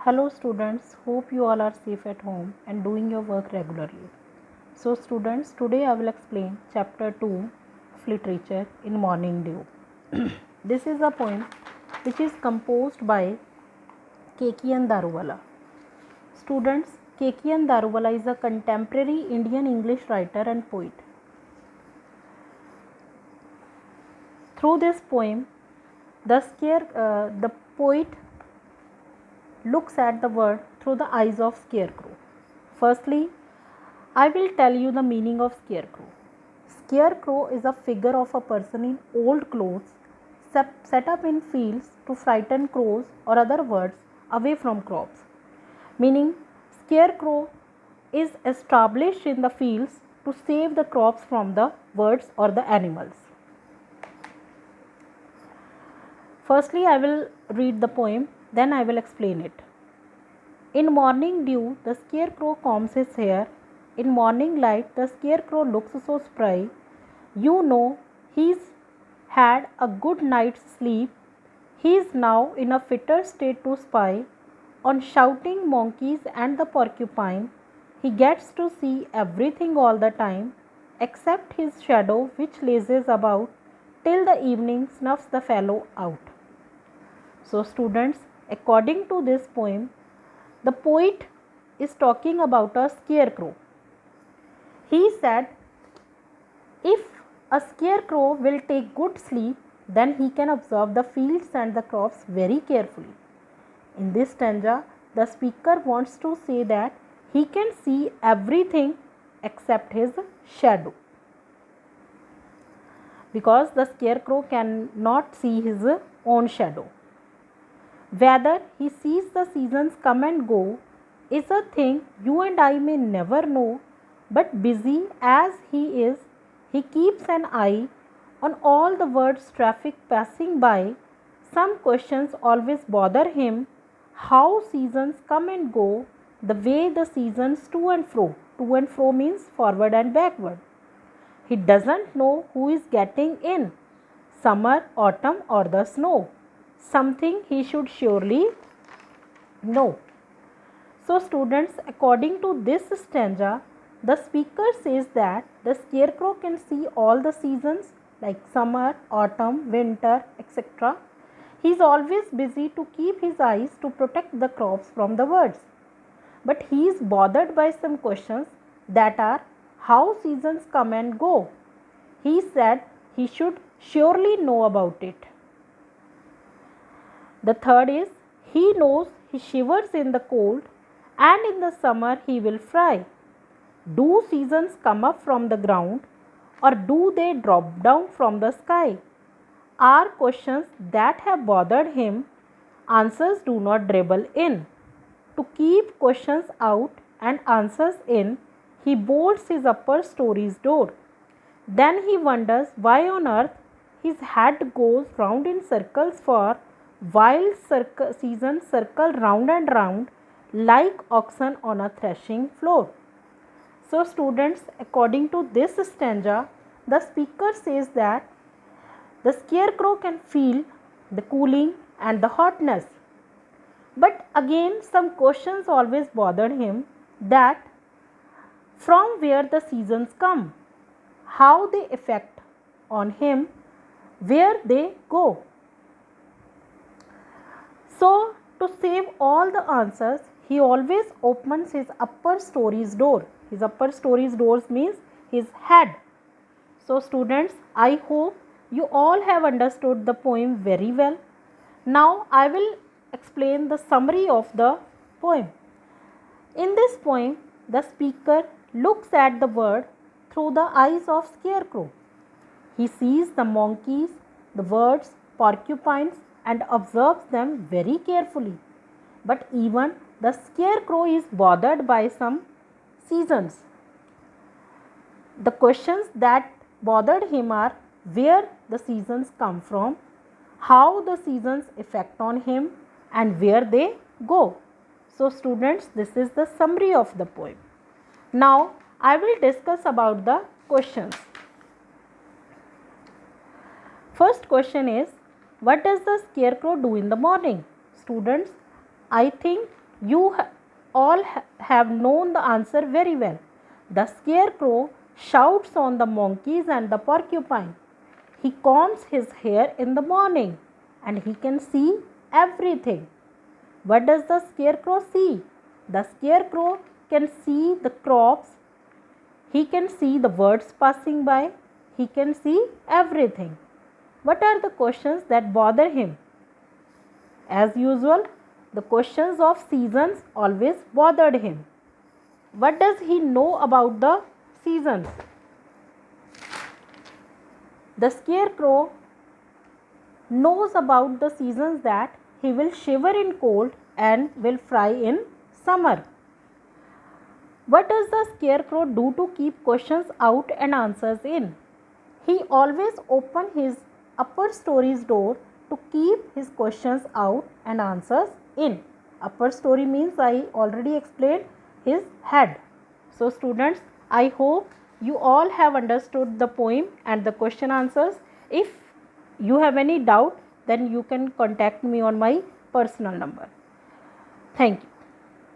Hello students, hope you all are safe at home and doing your work regularly. So students, today I will explain chapter 2 of literature in Morning Dew. This is a poem which is composed by Kekian Daruwala. Students, Kekian Daruwala is a contemporary Indian English writer and poet. Through this poem, the poet looks at the world through the eyes of scarecrow. Firstly, I will tell you the meaning of scarecrow. Scarecrow is a figure of a person in old clothes set up in fields to frighten crows or other birds away from crops. Meaning, scarecrow is established in the fields to save the crops from the birds or the animals. Firstly, I will read the poem, then I will explain it. In morning dew, the scarecrow combs his hair. In morning light, the scarecrow looks so spry. You know he's had a good night's sleep. He is now in a fitter state to spy on shouting monkeys and the porcupine. He gets to see everything all the time except his shadow, which lazes about till the evening snuffs the fellow out. So, students, according to this poem, the poet is talking about a scarecrow. He said, if a scarecrow will take good sleep, then he can observe the fields and the crops very carefully. In this stanza, the speaker wants to say that he can see everything except his shadow, because the scarecrow cannot see his own shadow. Whether he sees the seasons come and go is a thing you and I may never know, but busy as he is, he keeps an eye on all the world's traffic passing by. Some questions always bother him: how seasons come and go, the way the seasons to and fro. To and fro means forward and backward. He doesn't know who is getting in, summer, autumn, or the snow. Something he should surely know. So, students, according to this stanza, the speaker says that the scarecrow can see all the seasons like summer, autumn, winter, etc. He is always busy to keep his eyes to protect the crops from the birds. But he is bothered by some questions that are how seasons come and go. He said he should surely know about it. The third is, he knows he shivers in the cold and in the summer he will fry. Do seasons come up from the ground or do they drop down from the sky? Are questions that have bothered him. Answers do not dribble in. To keep questions out and answers in, he bolts his upper story's door. Then he wonders why on earth his head goes round in circles, for while seasons circle round and round like oxen on a threshing floor. So, students, according to this stanza, the speaker says that the scarecrow can feel the cooling and the hotness. But again, some questions always bothered him, that from where the seasons come, how they affect on him, where they go. So, to save all the answers, he always opens his upper story's door. His upper story's doors means his head. So, students, I hope you all have understood the poem very well. Now, I will explain the summary of the poem. In this poem, the speaker looks at the world through the eyes of scarecrow. He sees the monkeys, the birds, porcupines, and observes them very carefully. But even the scarecrow is bothered by some seasons. The questions that bothered him are where the seasons come from, how the seasons affect on him, and where they go. So, students, this is the summary of the poem. Now, I will discuss about the questions. First question is, what does the scarecrow do in the morning? Students, I think You have known the answer very well. The scarecrow shouts on the monkeys and the porcupine. He combs his hair in the morning and he can see everything. What does the scarecrow see? The scarecrow can see the crops, he can see the birds passing by, he can see everything. What are the questions that bother him? As usual, the questions of seasons always bothered him. What does he know about the seasons? The scarecrow knows about the seasons that he will shiver in cold and will fry in summer. What does the scarecrow do to keep questions out and answers in? He always opens his upper story's door to keep his questions out and answers in. Upper story means, I already explained, his head. So students, I hope you all have understood the poem and the question answers. If you have any doubt, then you can contact me on my personal number. Thank you.